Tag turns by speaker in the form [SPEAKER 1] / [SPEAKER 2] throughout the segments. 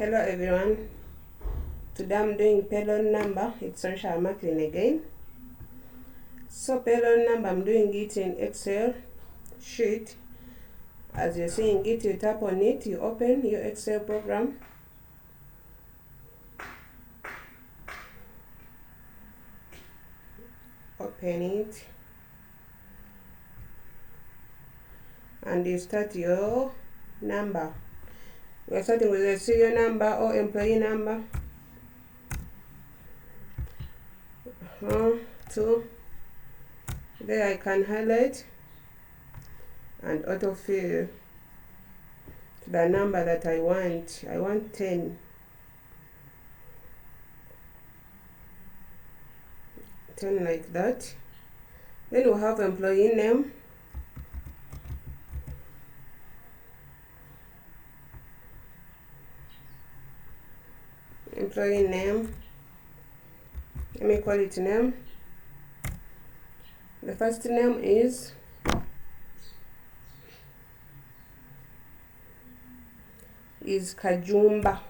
[SPEAKER 1] Hello everyone, today I'm doing payroll number. It's Sunshine Marketing again. So payroll number, I'm doing it in Excel sheet. As you're seeing it, you tap on it, you open your Excel program. Open it and you start your number. We're starting with a serial number or employee number. 2. There I can highlight and autofill to the number that I want. I want 10. 10 like that. Then we'll have employee name. Employee name. Let me call it name. The first name is Kajumba.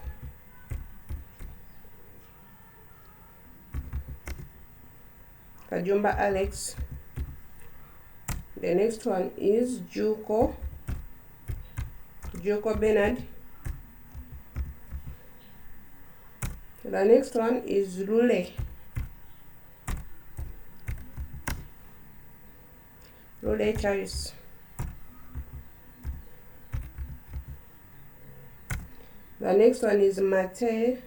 [SPEAKER 1] Kajumba Alex. The next one is Juko Bernard. The next one is Rule Charles. The next one is Mate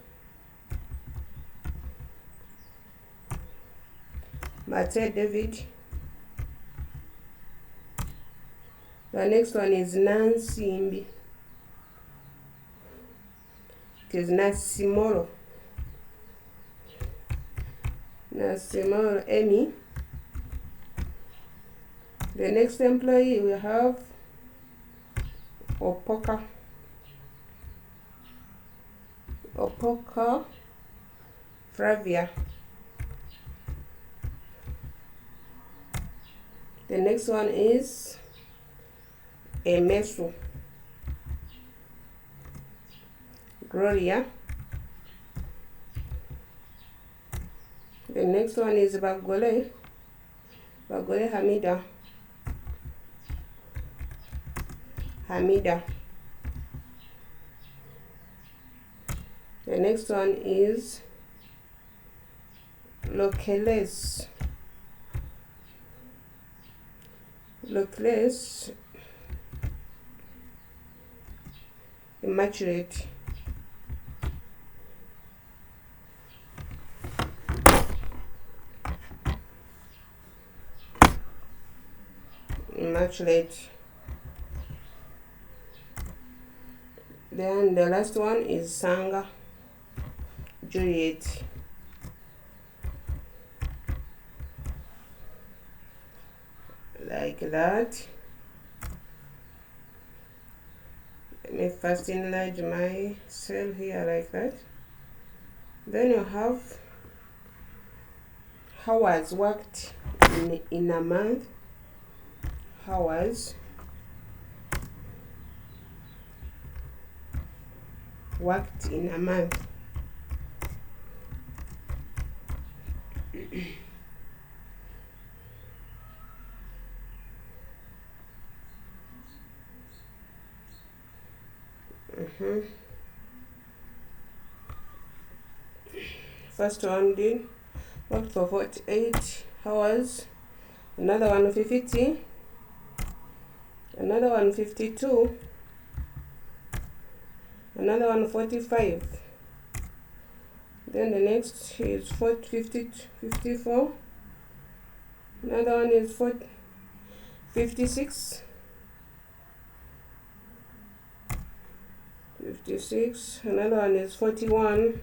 [SPEAKER 1] David. The next one is Nansimbi. It is Nasimoro Amy. The next employee we have Opoka Fravia. The next one is Emesu Gloria. The next one is Bagole Hamida. The next one is Locales Immaculate. Then the last one is Sanga Juliet. Like that. Let me first enlarge my cell here like that. Then you have hours worked in a month. Hours worked in a month. First one did worked for 48 hours, another one 50, another one 52, another one 45. Then the next is 54. Another one is 56. 56. Another one is 41.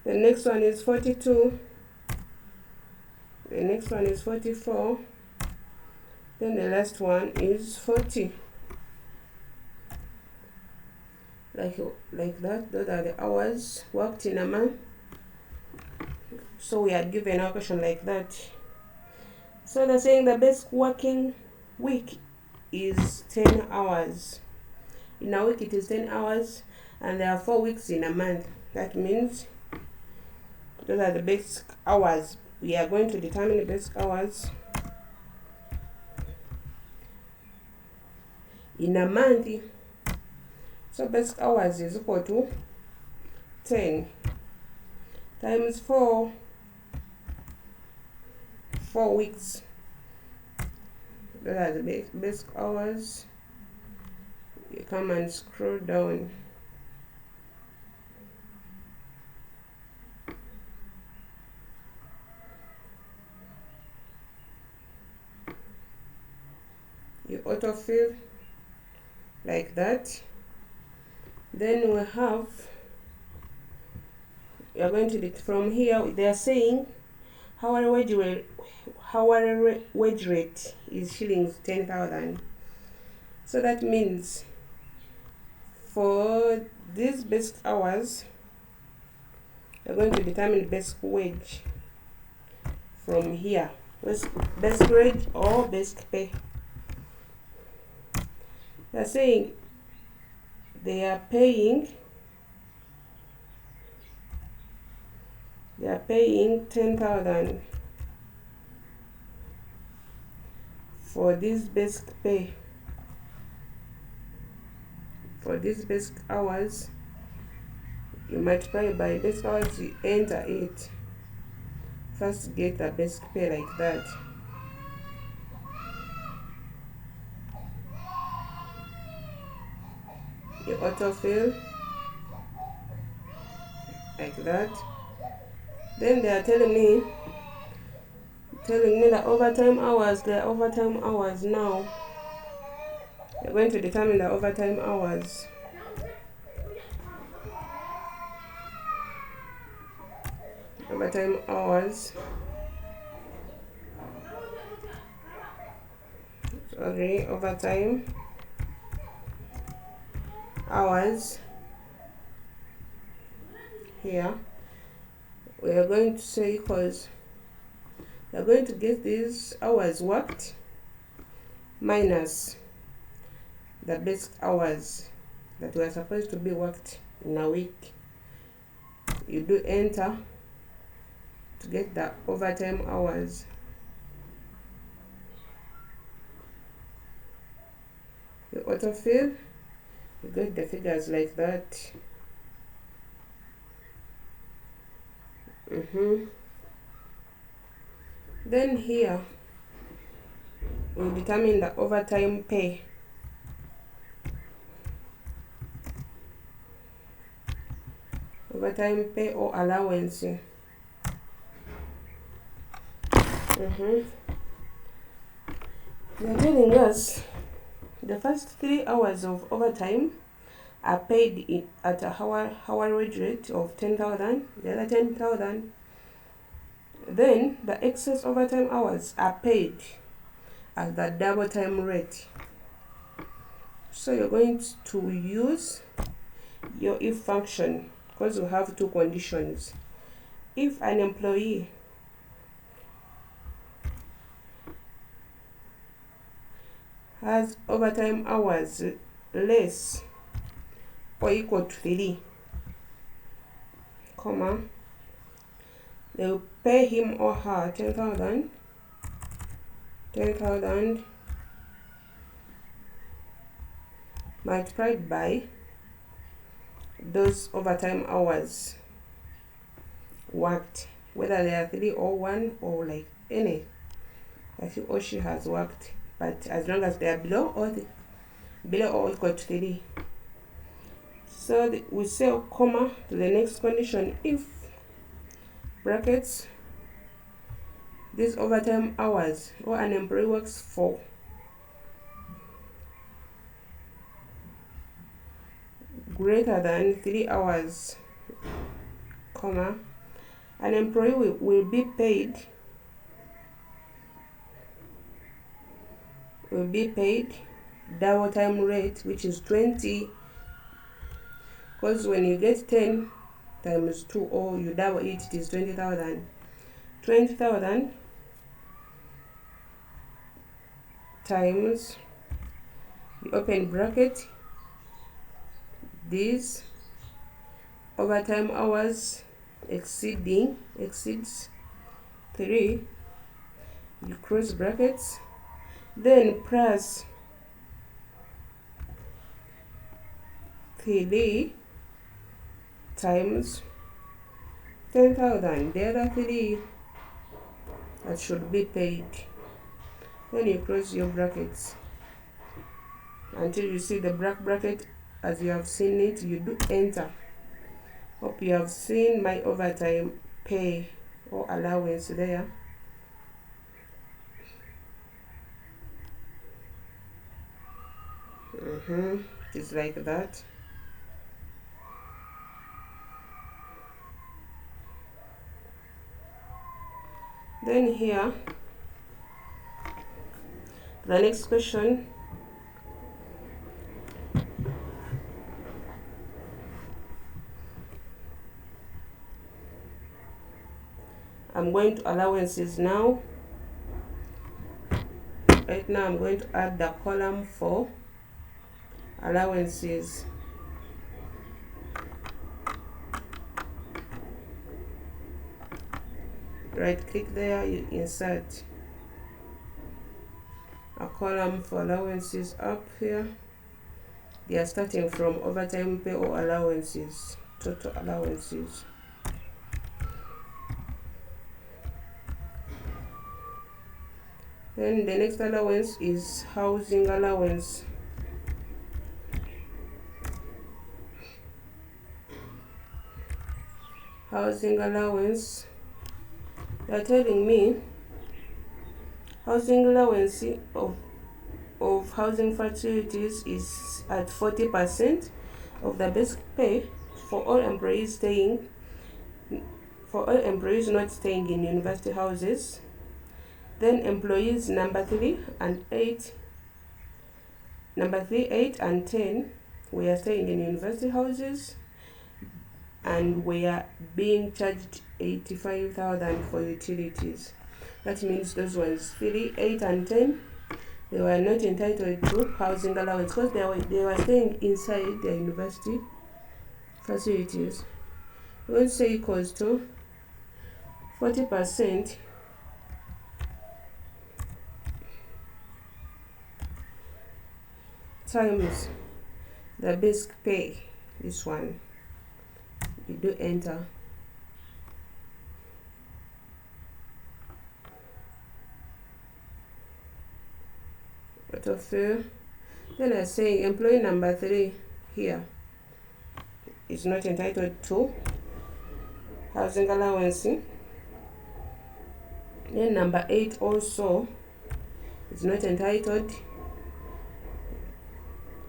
[SPEAKER 1] The next one is 42. The next one is 44. Then the last one is 40. Like that. Those are the hours worked in a month. So we are given a question like that. So they're saying the best working week is 10 hours. in a week it is 10 hours, and there are 4 weeks in a month. That means those are the basic hours. We are going to determine the basic hours in a month. So basic hours is equal to 10 times 4 weeks. Those are the basic hours. You come and scroll down. You autofill like that. Then we have, we are going to from here. They are saying hourly wage rate is shillings 10,000. So that means for these basic hours, we are going to determine basic wage from here. Basic wage or basic pay. They are saying they are paying 10,000 for this basic pay. For these basic hours, you multiply by basic hours, you enter it. First get the basic pay like that. You autofill like that. Then they are telling me the overtime hours. There are overtime hours now. We're going to determine the overtime hours. Overtime hours. Sorry, overtime hours. Here we are going to say equals, we are going to get these hours worked minus the basic hours that were supposed to be worked in a week. You do enter to get the overtime hours. You autofill, you get the figures like that. Then here we determine the overtime pay. Overtime pay or allowance. They're telling us the first 3 hours of overtime are paid at a hourly wage rate of 10,000. The other 10,000. Then the excess overtime hours are paid at the double time rate. So you're going to use your if function, because we have 2 conditions. If an employee has overtime hours less or equal to 3, they will pay him or her 10,000 multiplied by those overtime hours worked, whether they are 3 or 1 or like any that he or she has worked, but as long as they are below or equal to 3. So we say comma to the next condition if brackets these overtime hours or an employee works for greater than 3 hours, an employee will be paid double time rate, which is 20, because when you get 10 times 2 or you double it, it is 20,000. 20,000 times, you open bracket, these overtime hours exceeds 3, you close brackets, then plus 3 times 10,000, the other 3 that should be paid. Then you close your brackets until you see the black bracket as you have seen it. You do enter. Hope you have seen my overtime pay or allowance there. It's like that. Then here, the next question, I'm going to allowances now. Right now I'm going to add the column for allowances. Right click there, you insert a column for allowances up here. They are starting from overtime pay or allowances, total allowances. Then the next allowance is housing allowance. Housing allowance, they're telling me housing allowance of housing facilities is at 40% of the basic pay for all employees not staying in university houses. Then employees number 3, 8 and 10 we are staying in university houses, and we are being charged 85,000 for utilities. That means those ones 3, 8 and 10, they were not entitled to housing allowance because they were staying inside the university facilities. We'll say equals to 40% times the basic pay. This one, you do enter. Autofill. Then I say employee number 3 here is not entitled to housing allowance. Then number 8 also is not entitled,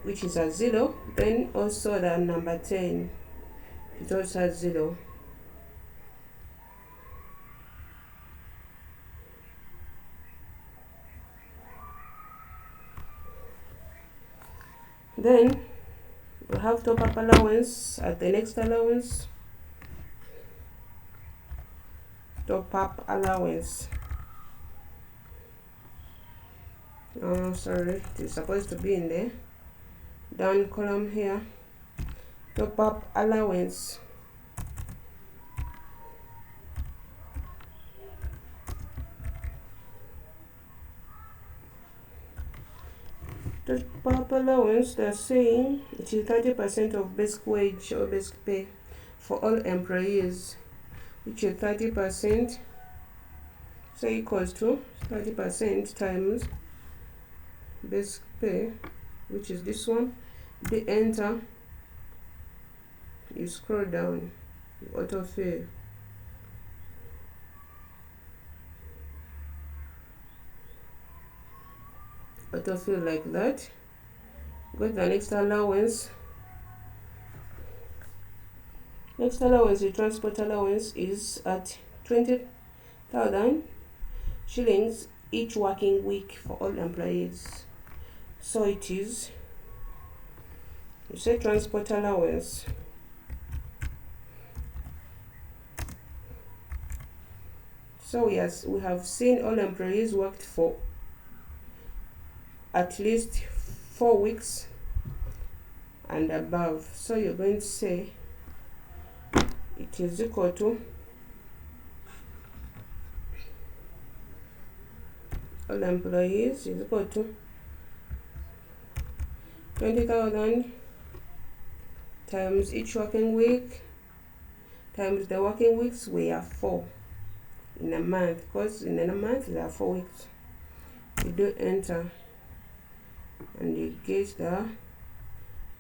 [SPEAKER 1] which is a 0. Then also the number 10 is also a 0. Then we have top up allowance at the next allowance. Top up allowance. Sorry, it is supposed to be in there. Down column here. Top up allowance. Top up allowance, they're saying it is 30% of basic wage or basic pay for all employees, which is 30%, so equals to 30% times basic pay, which is this one. The enter, you scroll down, you autofill. Autofill like that. Go to the next allowance. Next allowance, the transport allowance, is at 20,000 shillings each working week for all employees. So it is, you say transport allowance. So yes, we have seen all employees worked for at least 4 weeks and above. So you're going to say it is equal to all employees is equal to 20,000 times each working week times the working weeks. We have 4 in a month, because in a month there are 4 weeks. You do enter and you get the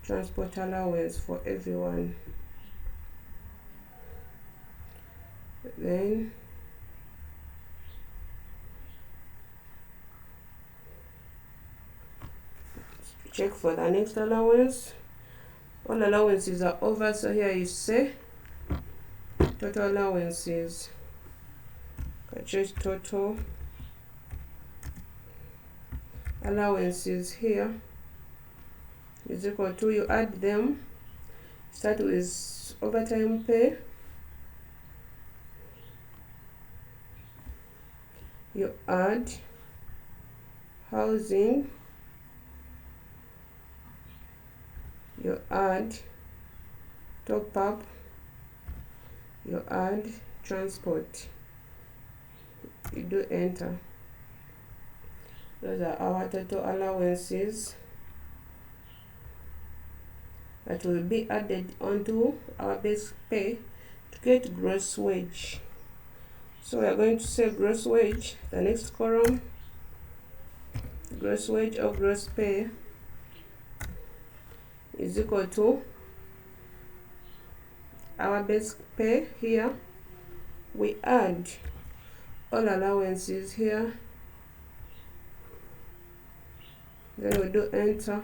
[SPEAKER 1] transport allowance for everyone. Then check for the next allowance. All allowances are over, so here you say total allowances. Choose total allowances here is equal to, you add them, start with overtime pay, you add housing, you add top up, you add transport, you do enter. Those are our total allowances that will be added onto our base pay to get gross wage. So we are going to say gross wage, the next column, gross wage or gross pay is equal to our base pay. Here we add all allowances here, then we do enter.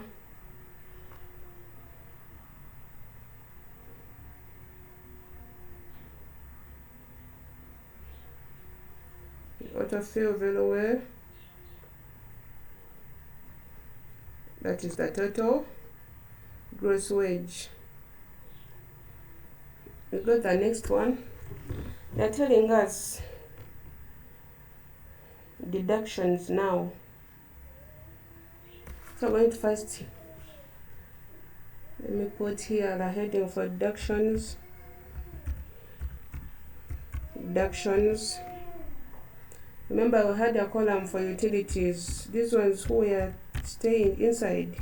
[SPEAKER 1] Autofill very well. That is the total gross wage. We got the next one. They're telling us deductions now. So I'm going to first, let me put here the heading for deductions. Deductions. Remember, we had a column for utilities. These ones who were staying inside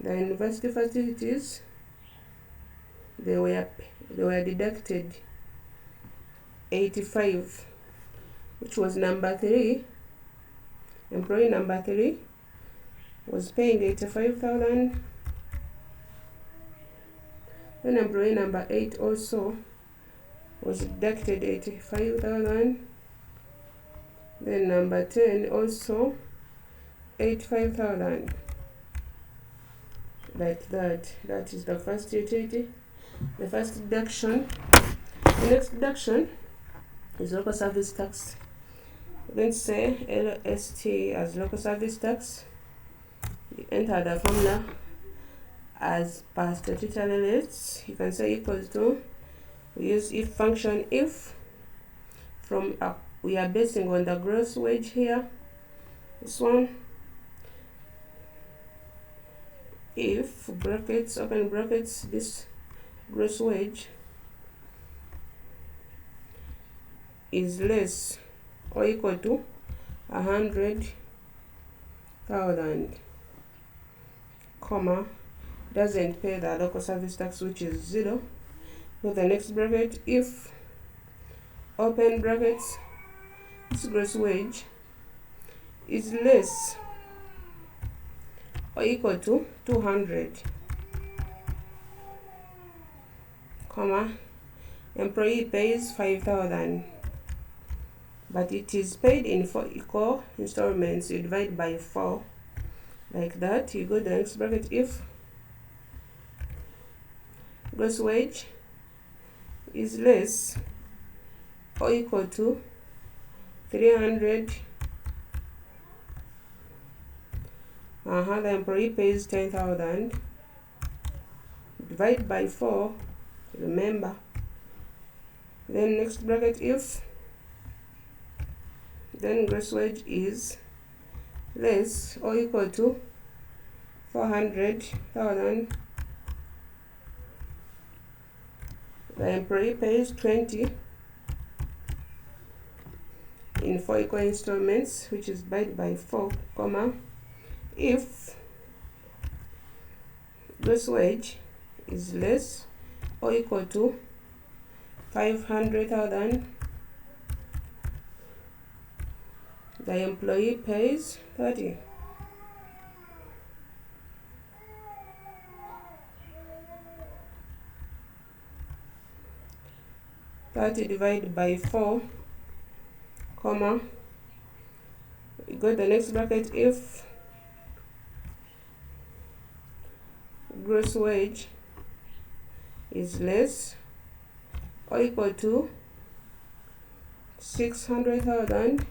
[SPEAKER 1] the university facilities, they were deducted 85, which was number 3. Employee number 3 was paying 85,000. Then employee number 8 also was deducted 85,000. Then number 10 also 85,000. Like that. That is the first utility, the first deduction. The next deduction is local service tax. We're going to say LST as local service tax. You enter the formula as per statutory rates. You can say equals to, we use if function, if from we are basing on the gross wage here, this one, if brackets, open brackets, this gross wage is less or equal to 100,000, comma, doesn't pay the local service tax, which is 0. With the next bracket, if open brackets, this gross wage is less or equal to 200, comma, employee pays 5,000, but it is paid in 4 equal installments. You divide by 4 like that. You go to the next bracket, if gross wage is less or equal to 300, the employee pays 10,000, divide by 4, remember. Then next bracket, if then gross wage is less or equal to 400,000. The employee pays 20 in 4 equal installments, which is divided by 4, comma, if gross wage is less or equal to 500,000, the employee pays 30. Divided by 4, comma, we go to the next bracket. If gross wage is less or equal to 600,000,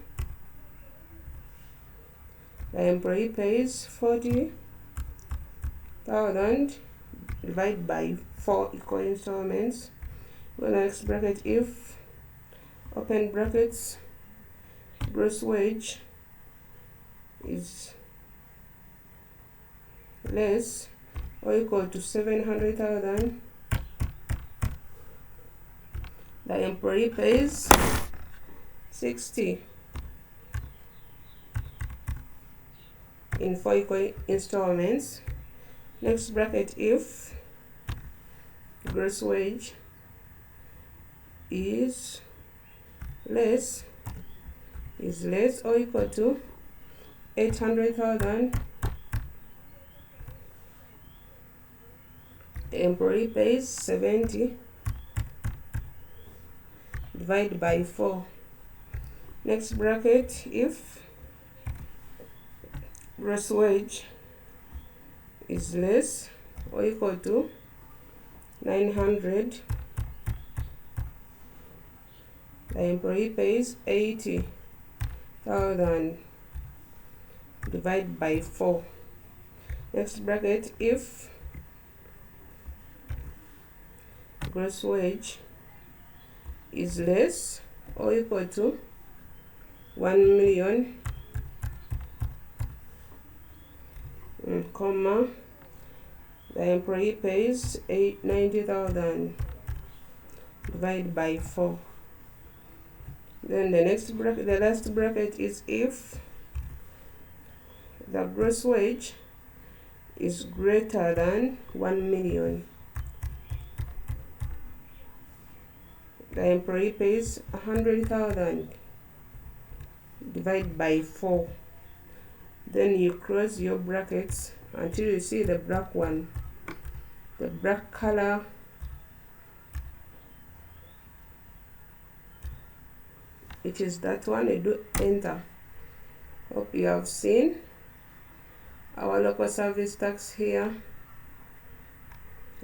[SPEAKER 1] the employee pays 40,000 divided by 4 equal installments. Go to the next bracket. If, open brackets, gross wage is less or equal to 700,000, the employee pays 60 in 4 equal installments. Next bracket. If gross wage is less or equal to 800,000, the employee pays 70 divided by 4. Next bracket. If gross wage is less or equal to 900, the employee pays 80,000 divided by 4. Next bracket. If gross wage is less or equal to 1 million, comma, the employee pays 90,000 divided by 4. Then the next bracket, the last bracket, is if the gross wage is greater than 1 million, the employee pays 100,000 divided by 4. Then you close your brackets until you see the black one, the black color. It is that one. You do enter. Hope you have seen our local service tax here,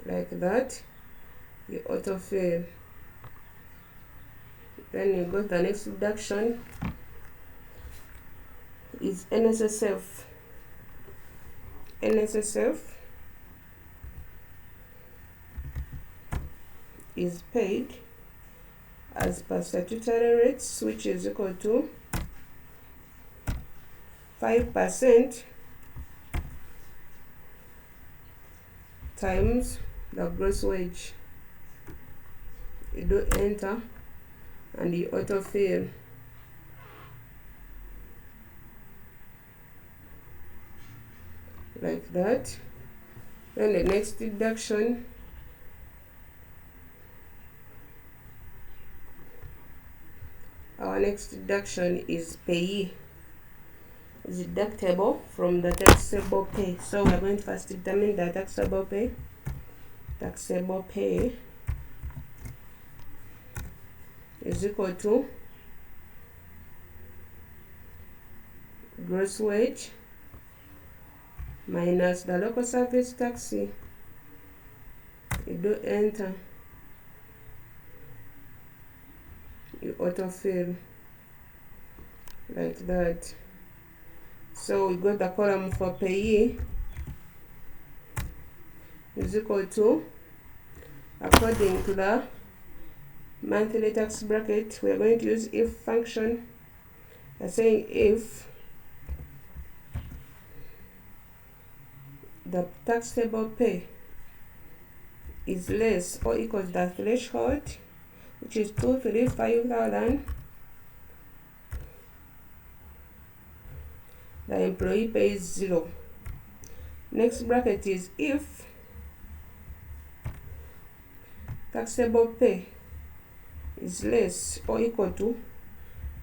[SPEAKER 1] like that. You autofill. Then you go to the next deduction, is NSSF. NSSF is paid as per statutory rates, which is equal to 5% times the gross wage. You do enter and you autofill. Like that. Then the next deduction, our next deduction is payee. Is deductible from the taxable pay. So we're going to first determine the taxable pay. Taxable pay is equal to gross wage minus the local service tax. You do enter, you autofill, like that. So we got the column for payee is equal to, according to the monthly tax bracket, we are going to use if function. We're saying if the taxable pay is less or equal to the threshold, which is 235,000, the employee pays 0. Next bracket is if taxable pay is less or equal to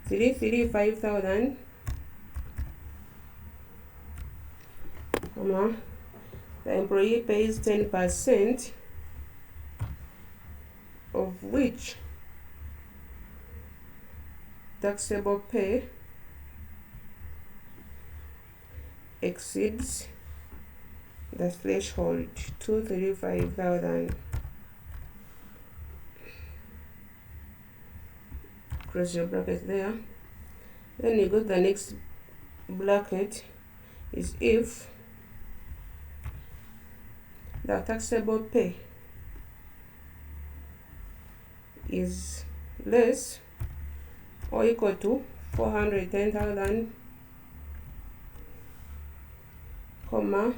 [SPEAKER 1] 335,000, the employee pays 10%, of which taxable pay exceeds the threshold 235,000. Close your bracket there. Then you go to the next bracket is if the taxable pay is less or equal to 410,000, comma,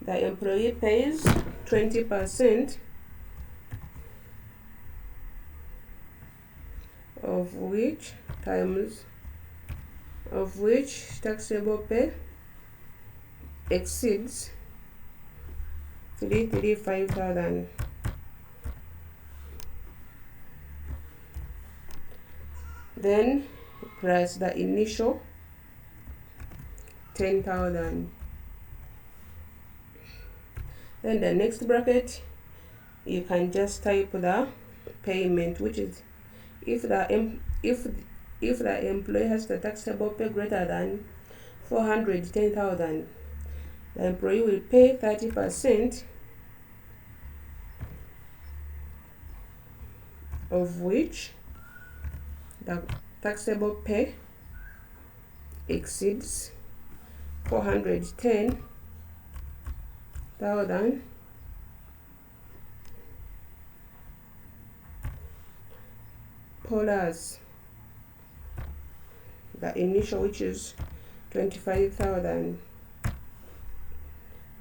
[SPEAKER 1] the employee pays 20%, of which taxable pay exceeds 335,000. Then plus the initial 10,000. Then the next bracket, you can just type the payment, which is if the employee has the taxable pay greater than 410,000, the employee will pay 30%, of which the taxable pay exceeds 410,000 plus the initial, which is 25,000.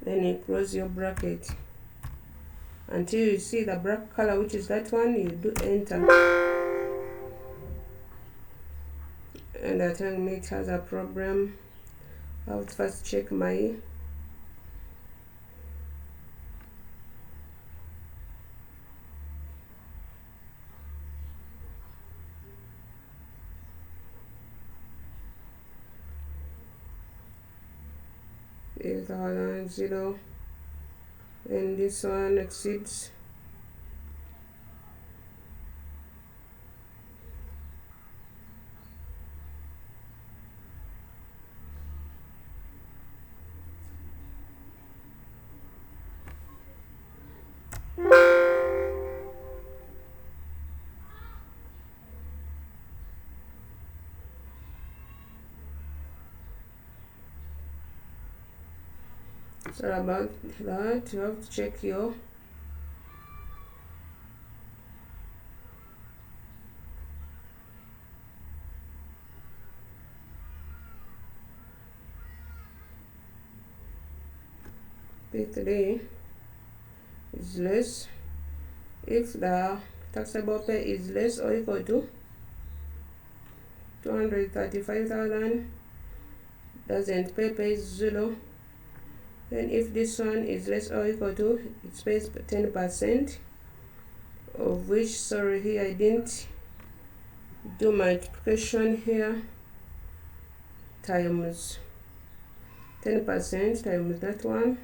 [SPEAKER 1] Then you close your bracket until you see the black color, which is that one. You do enter, and the telling me it has a problem. I will first check my is 0, and this one exceeds so about that. You have to check your P3 is less if the taxable pay is less or equal to 235,000, doesn't pay, pays 0. Then if this one is less or equal to, it pays 10%, of which, sorry, here I didn't do multiplication here, times 10% times that one.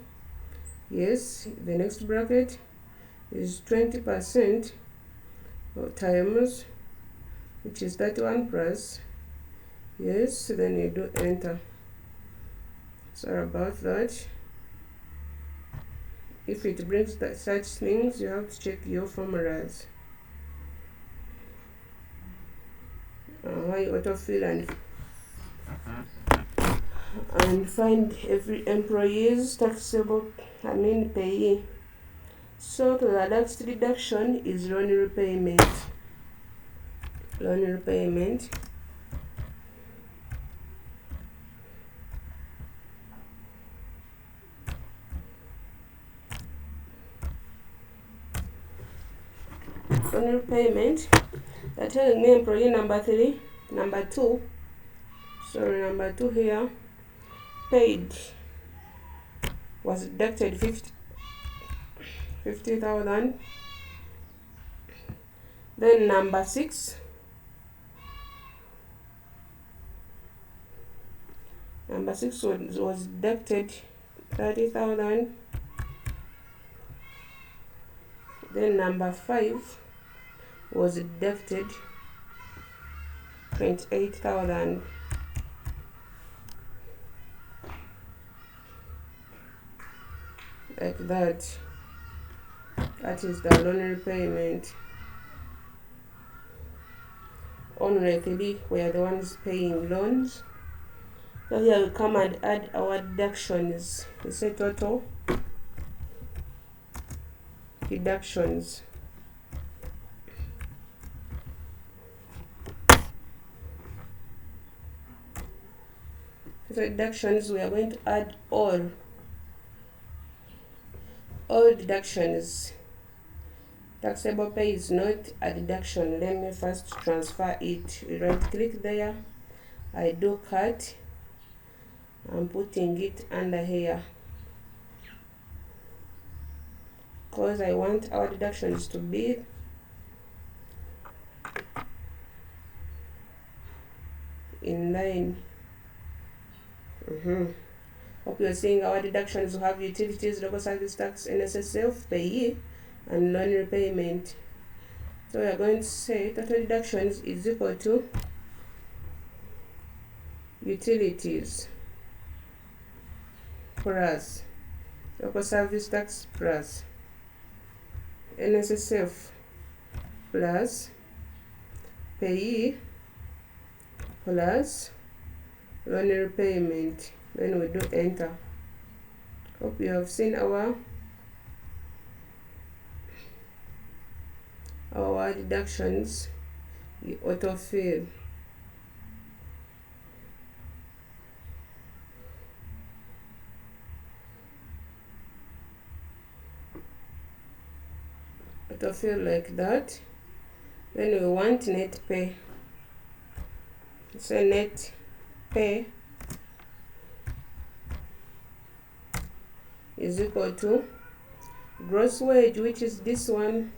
[SPEAKER 1] Yes, the next bracket is 20% times, which is that one plus, yes, then you do enter. Sorry about that. If it brings such things, you have to check your formulas. You autofill and find every employee's taxable, payee. So the last reduction is loan repayment. Loan repayment. loan repayment. They're telling me employee number 2 here, paid was deducted 50,000. Then number 6 was deducted 30,000. Then number 5 was deducted 28,000. Like that. That is the loan repayment. Only 3 were the ones paying loans. So here we come and add our deductions. We say total deductions. So deductions, we are going to add all deductions. Taxable pay is not a deduction. Let me first transfer it. Right click there. I do cut. I'm putting it under here because I want our deductions to be in line. Hope you're seeing our deductions will have utilities, local service tax, NSSF, payee, and loan repayment. So we are going to say total deductions is equal to utilities plus local service tax plus NSSF plus payee plus loan repayment. Then we do enter. Hope you have seen our deductions. We autofill. Autofill like that. Then we want net pay. So net pay is equal to gross wage, which is this one,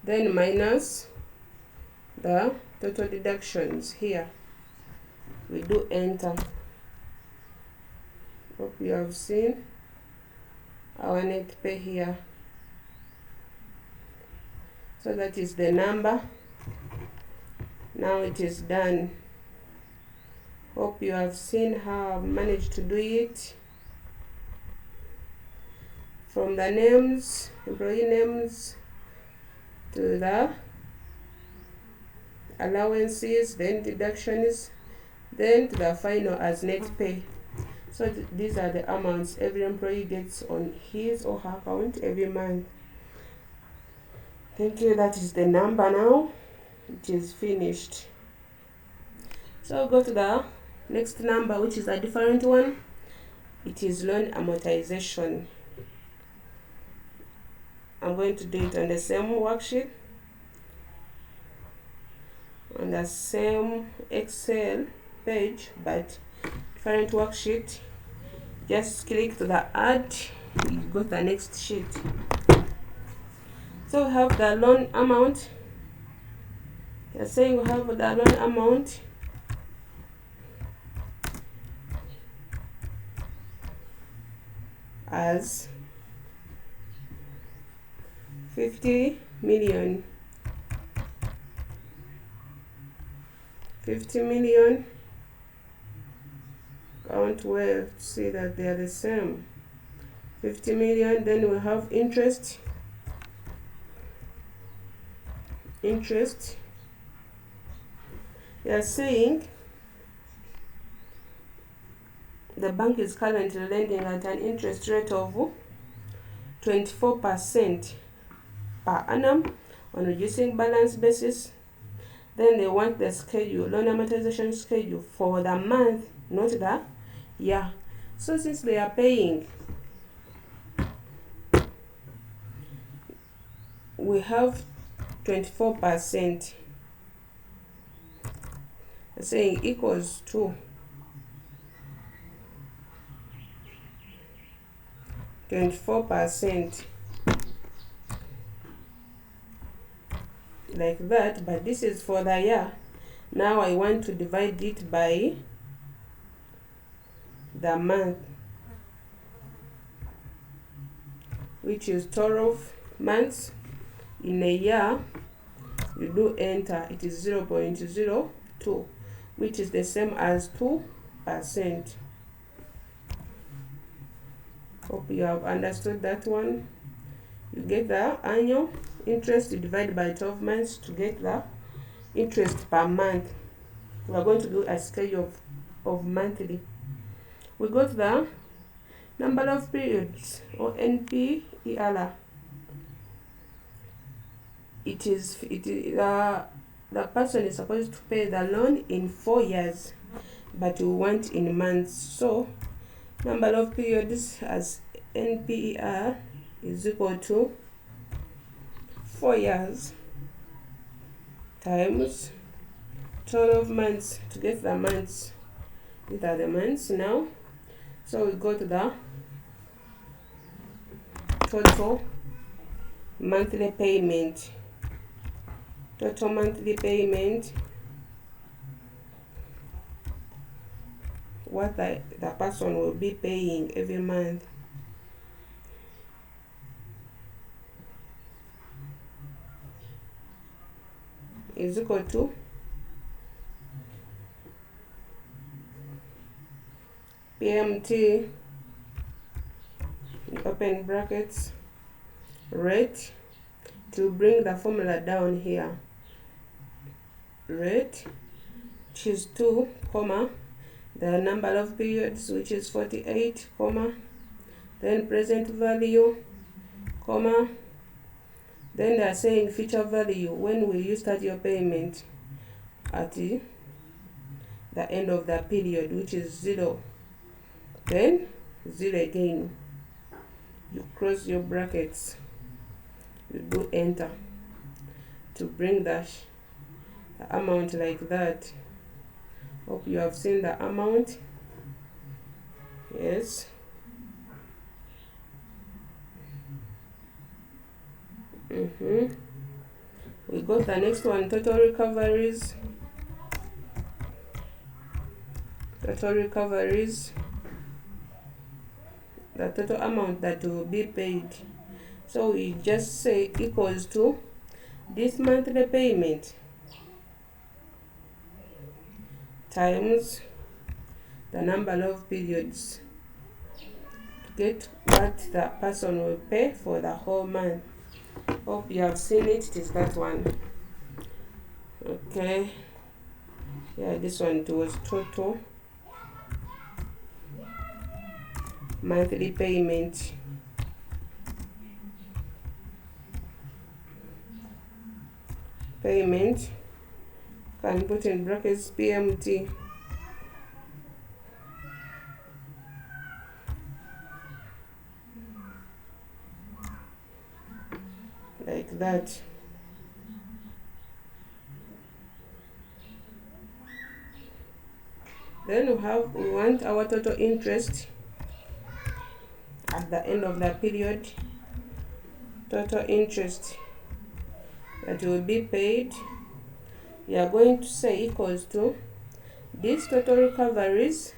[SPEAKER 1] then minus the total deductions here. We do enter. Hope you have seen our net pay here. So that is the number. Now it is done. Hope you have seen how I've managed to do it. From the names, employee names, to the allowances, then deductions, then to the final as net pay. So these are the amounts every employee gets on his or her account every month. Thank you. That is the number now. It is finished. So go to the next number, which is a different one. It is loan amortization. I'm going to do it on the same worksheet, on the same Excel page, but different worksheet. Just click to the add, you go to the next sheet. So we have the loan amount. They're saying we have the loan amount as 50 million. 50 million. Count well to see that they are the same. 50 million. Then we have interest. They are saying the bank is currently lending at an interest rate of 24% per annum on reducing balance basis. Then they want the schedule, loan amortization schedule for the month, not the year. So since they are paying, we have 24%. Saying equals to 24%, like that, but this is for the year. Now I want to divide it by the month, which is 12 months in a year. You do enter, it is 0.02, which is the same as 2%. Hope you have understood that one. You get the annual interest, you divide by 12 months to get the interest per month. We are going to do a scale of monthly. We got the number of periods, or NPER. The person is supposed to pay the loan in 4 years, but we want in months. So number of periods as NPER is equal to 4 years times 12 months to get the months. These are the months now. So we got the total monthly payment. Total monthly payment, what the person will be paying every month, is equal to PMT, open brackets, rate, to bring the formula down here. Rate, which is 2, comma, the number of periods, which is 48, comma, then present value, comma, then they are saying future value, when will you start your payment? At the end of the period, which is 0. Then 0 again. You cross your brackets, you do enter to bring the amount like that. Hope you have seen the amount. Yes. We got the next one, total recoveries. Total recoveries, the total amount that will be paid. So we just say equals to this monthly payment times the number of periods to get what the person will pay for the whole month. Hope you have seen it. It is that one. Okay. Yeah, this one, it was total monthly payment. Can put in brackets PMT. Like that. Then we want our total interest at the end of the period. Total interest that will be paid, we are going to say equals to this total recoveries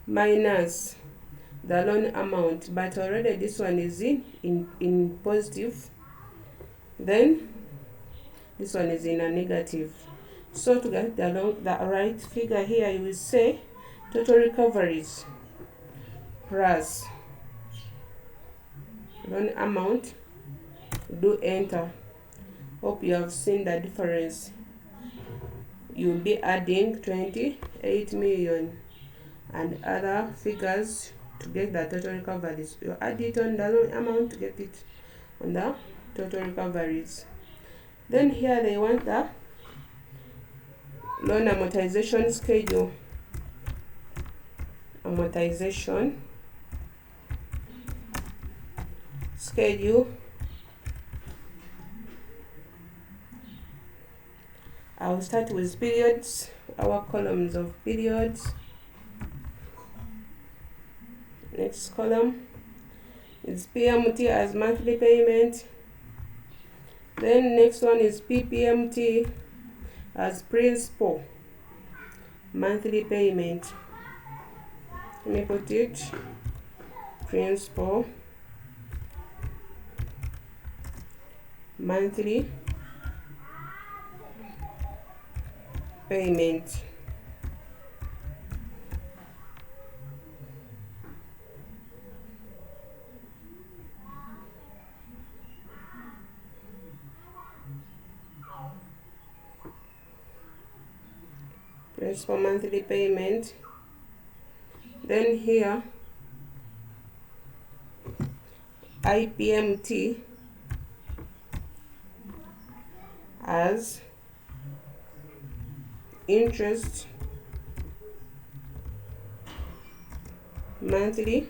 [SPEAKER 1] minus the loan amount, but already this one is in positive, then this one is in a negative. So to get the right figure here, you will say total recoveries plus loan amount. Do enter. Hope you have seen the difference. You'll be adding 28 million and other figures to get the total recoveries. You add it on the loan amount to get it on the total recoveries. Then here they want the loan amortization schedule. Amortization schedule I'll start with periods, our columns of periods. Next column is PMT as monthly payment. Then next one is PPMT as principal monthly payment. Let me put it principal monthly payment. Principal monthly payment. Then here IPMT as interest monthly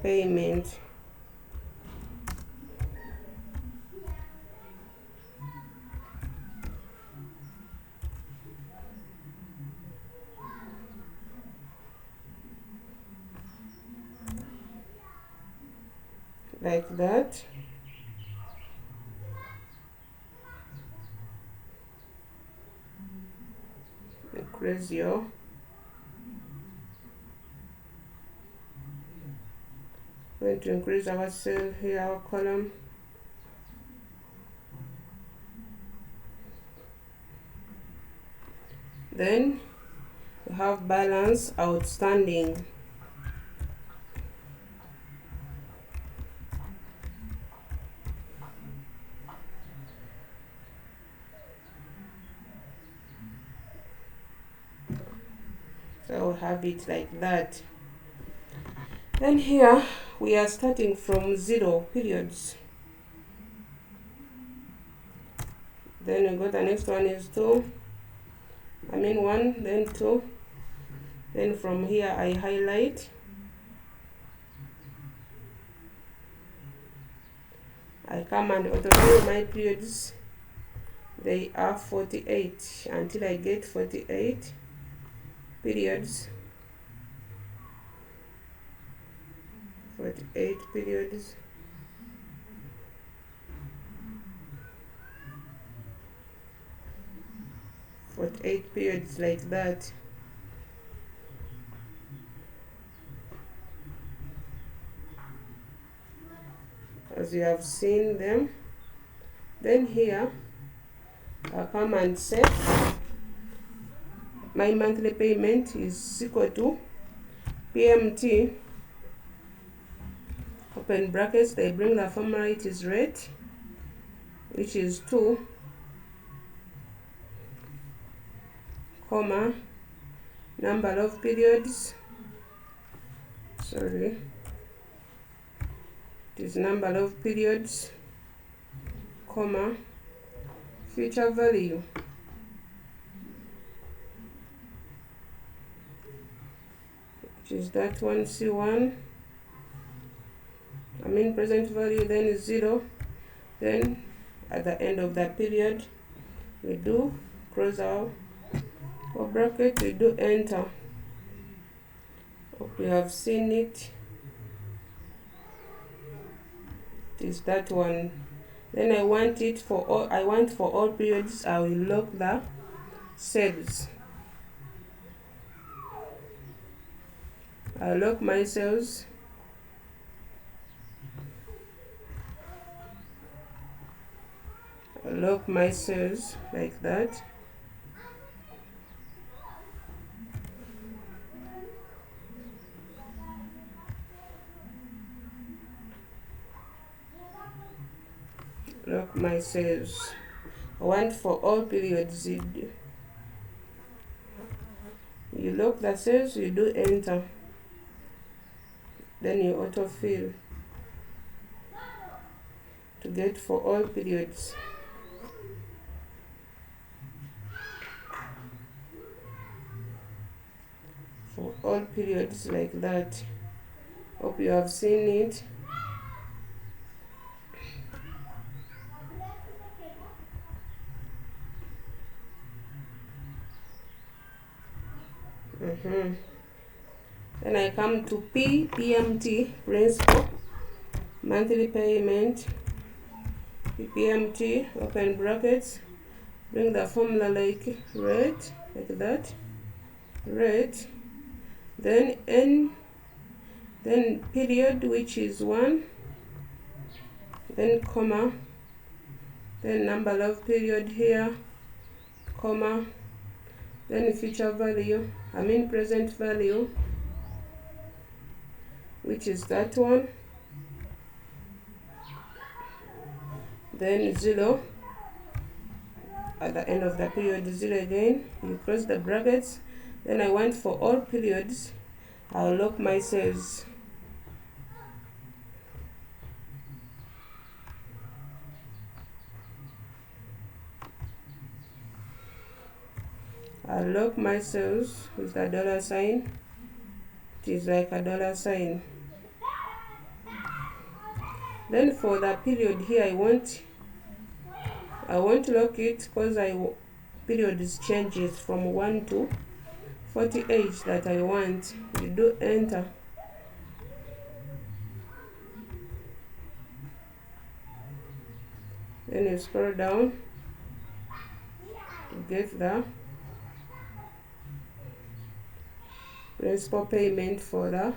[SPEAKER 1] payment. Like that. Increase your going to increase our cell here, our column. Then we have balance outstanding. So I'll have it like that. Then here we are starting from 0 periods. Then we go, the next one is 1, then 2. Then from here I highlight. I come and autofill my periods. They are 48 until I get 48 periods. 48 periods. Like that. As you have seen them. Then here I'll come and set my monthly payment is equal to PMT, open brackets, they bring the formula, it is rate, which is 2, comma, number of periods, it is number of periods, comma, future value, which is that one, C1, present value, then is 0. Then at the end of that period we do close our bracket, we do enter. Hope you have seen it. It is that one. Then I want for all periods. I will lock the cells. I'll lock my cells. I'll lock my cells like that. Lock my cells. I want for all periods. You lock the cells, you do enter. Then you autofill to get for all periods. For all periods like that. Hope you have seen it. Then I come to PMT, principal, monthly payment, PMT, open brackets, bring the formula like rate, like that, rate, then N, then period, which is 1, then comma, then number of period here, comma, then future value, present value, which is that one, then 0 at the end of the period, 0 again, you close the brackets. Then I want for all periods, I'll lock my cells. I'll lock my cells with the dollar sign. It is like a dollar sign. Then for the period here, I won't lock it because periods changes from 1 to 48 that I want. You do enter. Then you scroll down to get the principal payment for the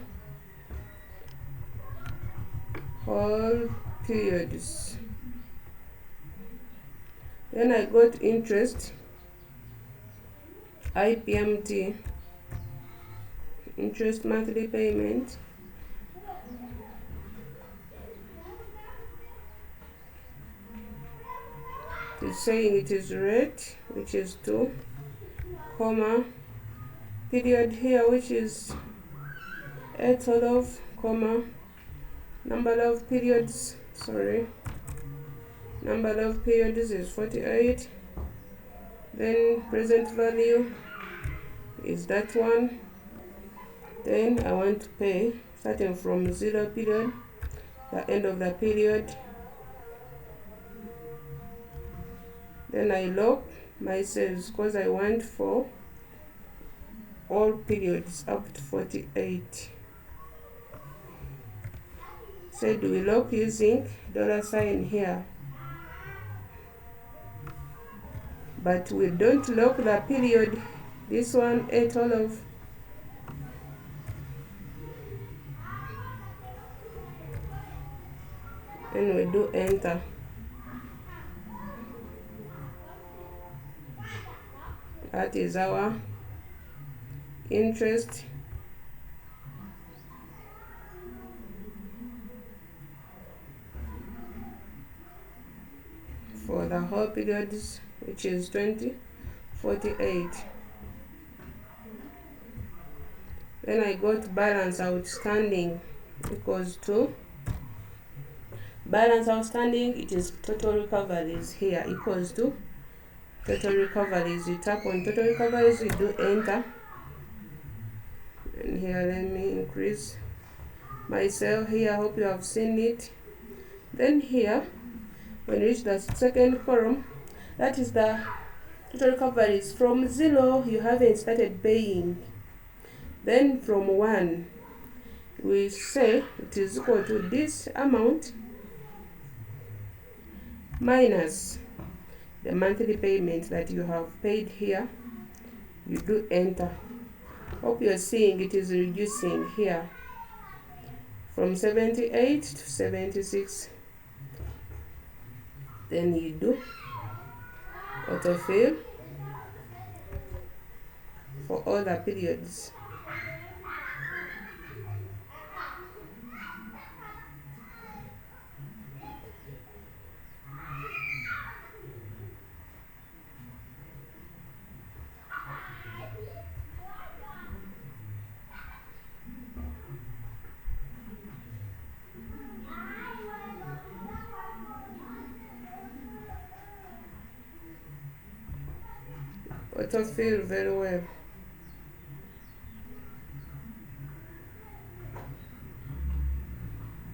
[SPEAKER 1] whole periods. Then I got interest, IPMT, interest monthly payment. It is saying it is rate, which is 2, comma, period here, which is 812, comma, number of periods is 48. Then present value is that one. Then I want to pay starting from 0 period, the end of the period. Then I lock my cells because I want for all periods up to 48. Said we lock using dollar sign here, but we don't lock the period. This one 812. Then we do enter. That is our interest for the whole periods, which is 2048. Then I got balance outstanding equals to balance outstanding, it is total recoveries here, equals to total recoveries. You tap on total recoveries, you do enter. And here let me increase my cell here, I hope you have seen it. Then here, when you reach the second column, that is the total recoveries. From 0 you haven't started paying. Then from 1 we say it is equal to this amount minus the monthly payment that you have paid here. You do enter. Hope you are seeing it is reducing here from 78 to 76. Then you do autofill for all the periods. Autofill very well.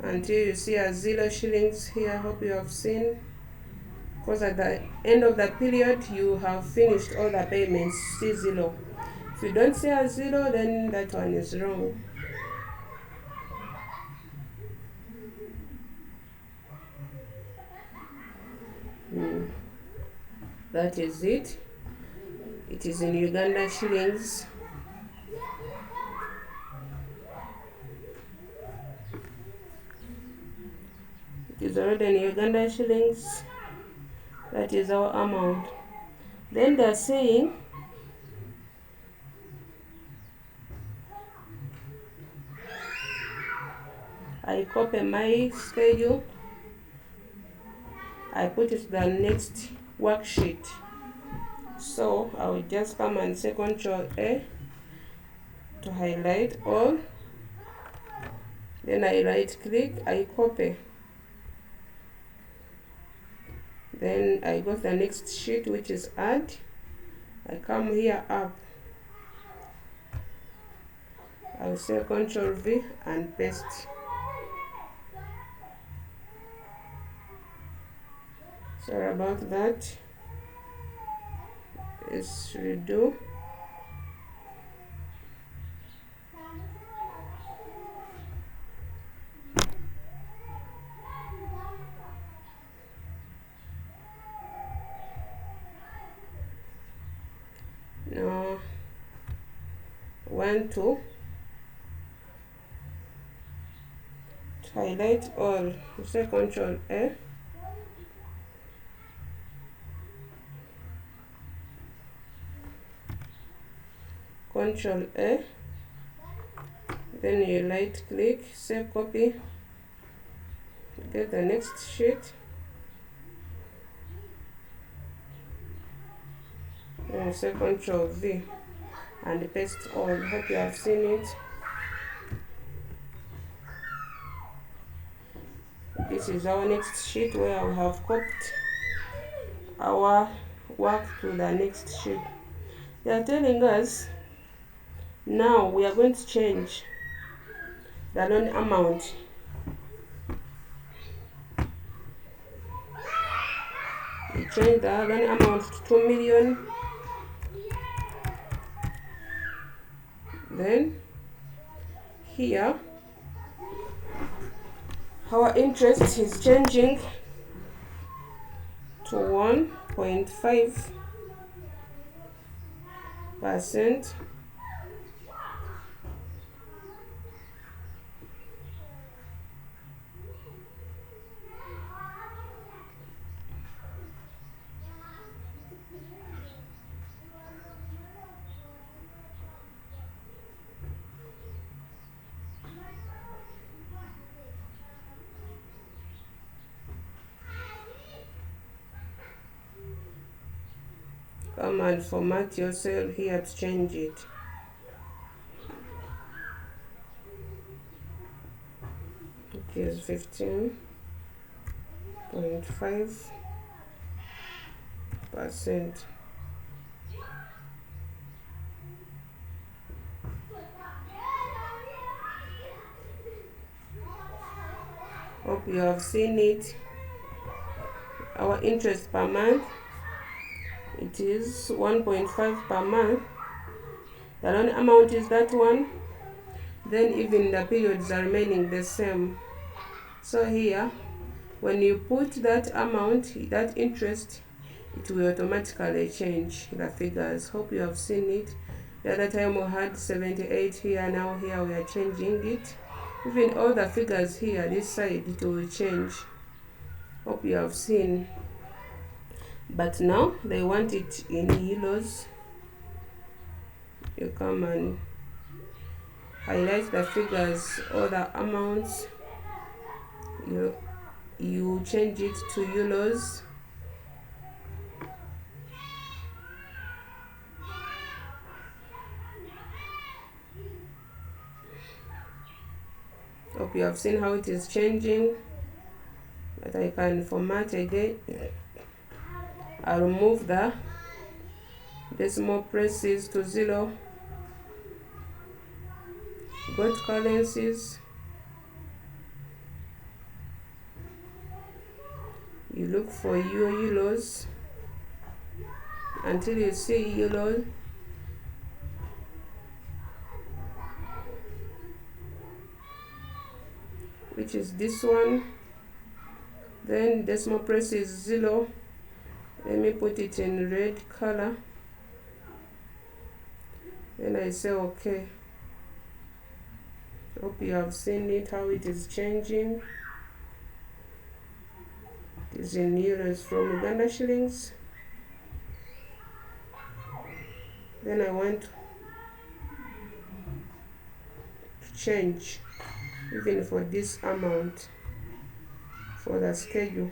[SPEAKER 1] Until you see a 0 shillings here. Hope you have seen, because at the end of the period you have finished all the payments. See 0. If you don't see a 0, then that one is wrong. That is it. It is in Uganda shillings. It is already in Uganda shillings. That is our amount. Then they're saying I copy my schedule, I put it to the next worksheet. So I will just come and say Ctrl A to highlight all. Then I right click, I copy. Then I go to the next sheet, which is add. I come here up. I'll say Ctrl V and paste. Sorry about that. Let's redo. Now, 1, 2. To highlight all, you say Ctrl A. Ctrl A. Then you right click, say copy. Get the next sheet. Then say Ctrl V and paste all. Hope you have seen it. This is our next sheet where we have copied our work to the next sheet. They are telling us now we are going to change the loan amount. We change the loan amount to 2 million. Then here our interest is changing to 1.5%. Come and format your cell here to change it. It is 15.5%. Hope you have seen it. Our interest per month, it is 1.5 per month. The loan amount is that one. Then even the periods are remaining the same. So here, when you put that amount, that interest, it will automatically change the figures. Hope you have seen it. The other time we had 78 here, now here we are changing it. Even all the figures here, this side, it will change. Hope you have seen. But now they want it in euros. You come and highlight the figures, all the amounts. You change it to euros. Hope you have seen how it is changing. But I can format again. I'll remove the decimal places to 0. Go to currencies. You look for your euros until you see euros. which is this one. Then decimal place is 0. Let me put it in red color. Then I say okay. Hope you have seen it, how it is changing. It is in euros from Uganda shillings. Then I want to change even for this amount for the schedule.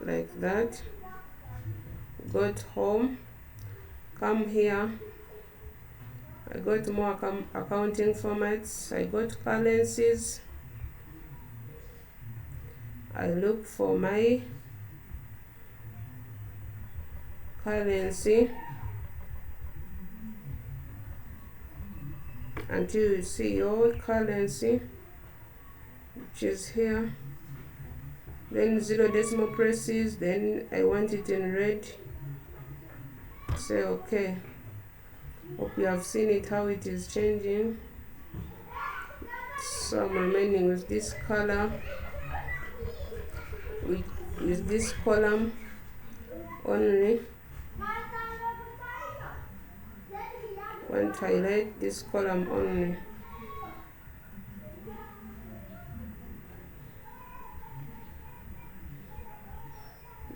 [SPEAKER 1] Like that. Go to home, come here. I go to more accounting formats. I go to currencies. I look for my currency until you see your currency, which is here. Then 0 decimal places. Then I want it in red. Say okay. Hope you have seen it, how it is changing. So I'm remaining with this color, with this column only. Want to highlight this column only.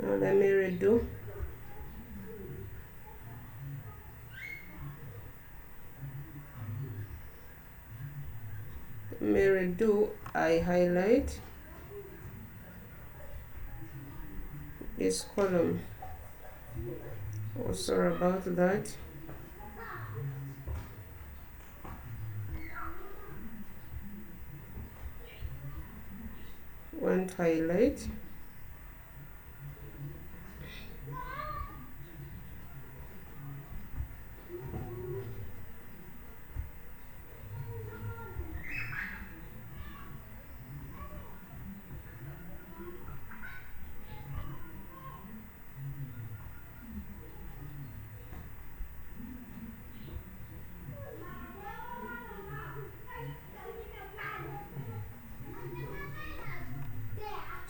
[SPEAKER 1] Now let me redo. I highlight this column. Oh, sorry about that. Want to highlight.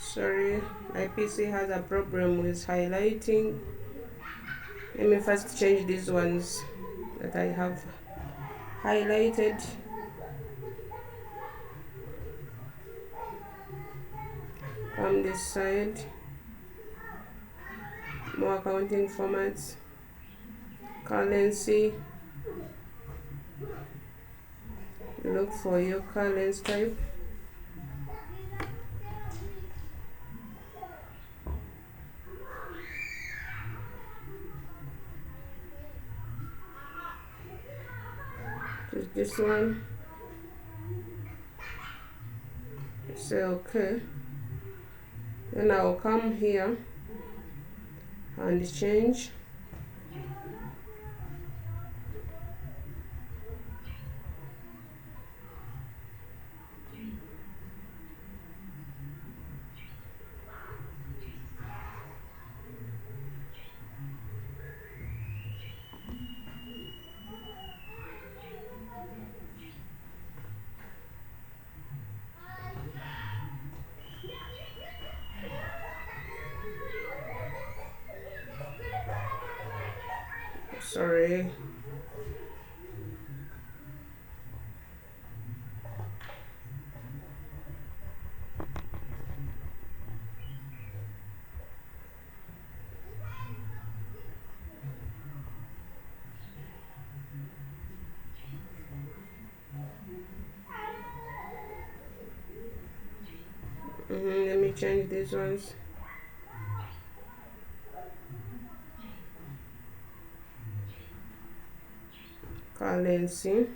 [SPEAKER 1] Sorry, my PC has a problem with highlighting. Let me first change these ones that I have highlighted. Come this side, more accounting formats, currency. Look for your currency type. Just this one. Say okay. Then I'll come here and change. Sorry. Let me change these ones. Currency.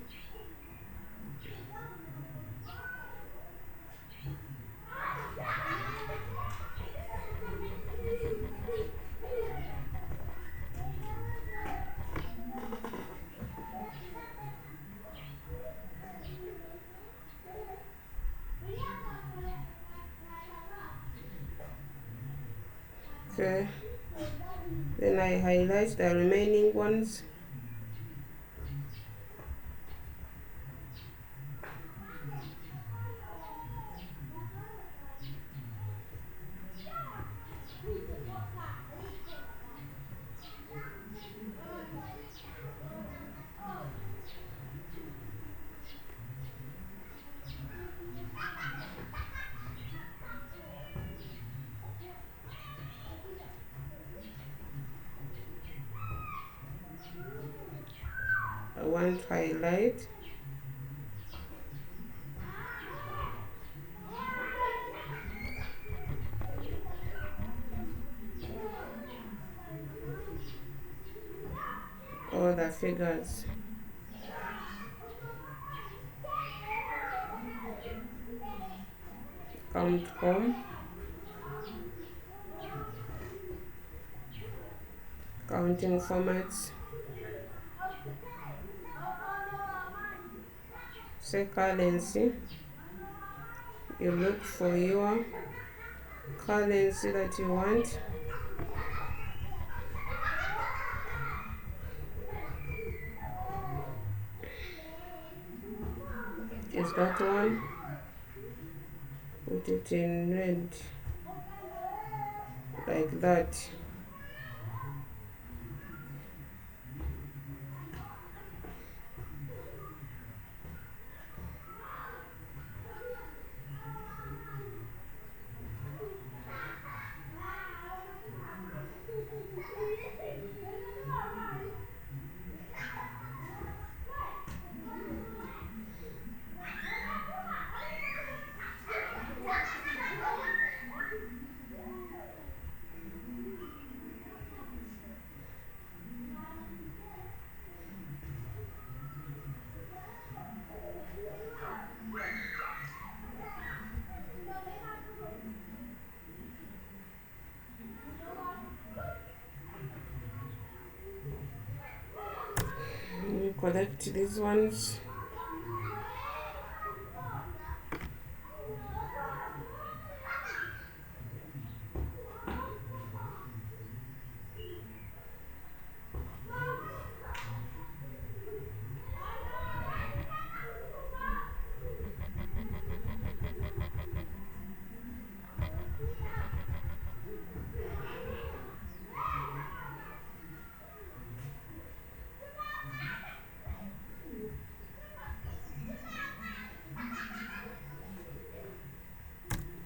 [SPEAKER 1] Okay, then I highlight the remaining ones. I want to highlight. All the figures. Count home, counting formats, say currency. You look for your currency that you want. Is that one? Put it in red, like that. Collect these ones.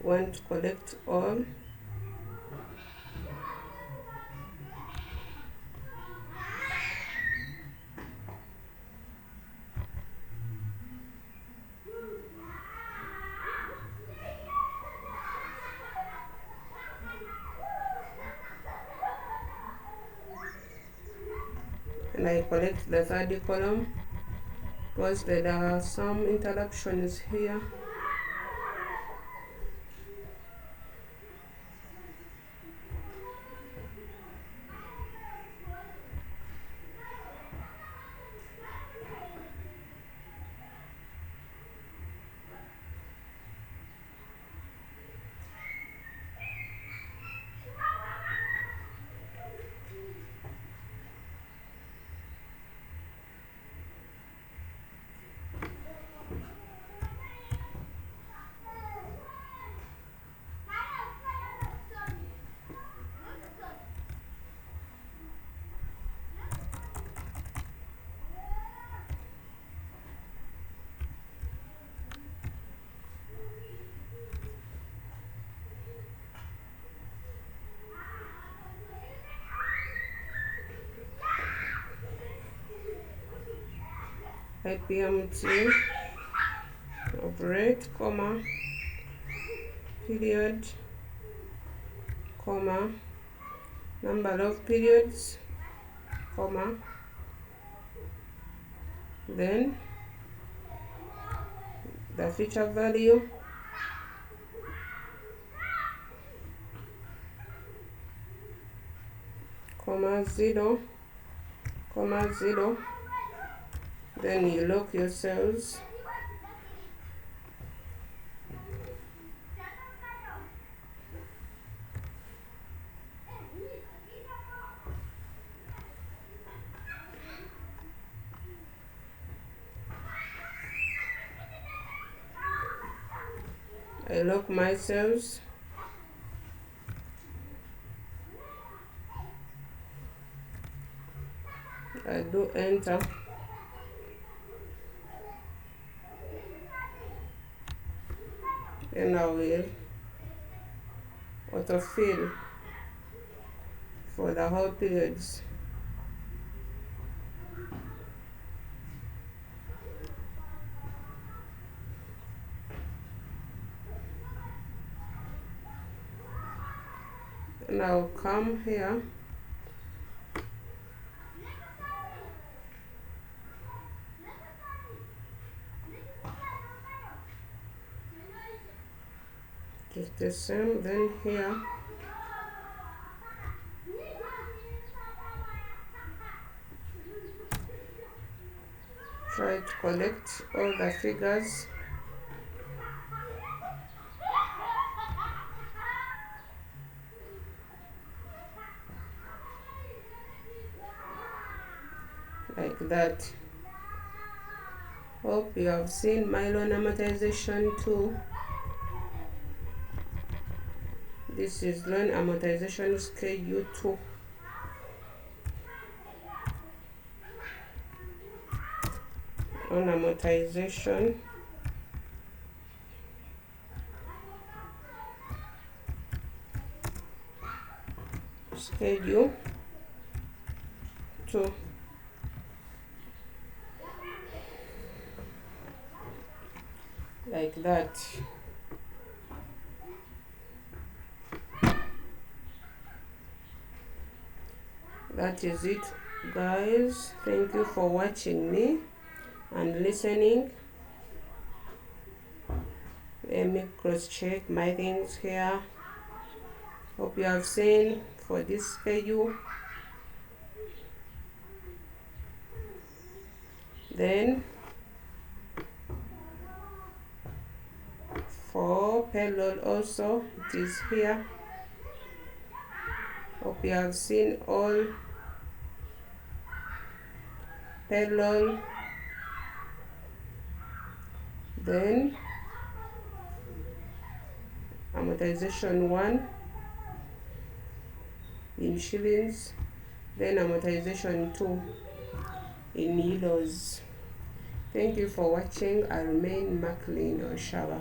[SPEAKER 1] Want to collect all. And I collect the third column because there are some interruptions here. IPMT of rate, comma, period, comma, number of periods, comma, then the feature value, comma 0, comma 0, then you lock your cells. I lock my cells. I do enter. Then I will autofill for the whole periods. And I'll come here just the same. Then here try to collect all the figures. Like that. Hope you have seen my loan amortization too. This is loan amortization schedule 2. Loan amortization schedule 2. Like that. That is it, guys. Thank you for watching me and listening. Let me cross check my things here. Hope you have seen for this schedule. Then for payroll also, it is here. Hope you have seen all payroll. Then amortization 1 in shillings, then amortization 2 in euros. Thank you for watching. I remain Maclean or Shower.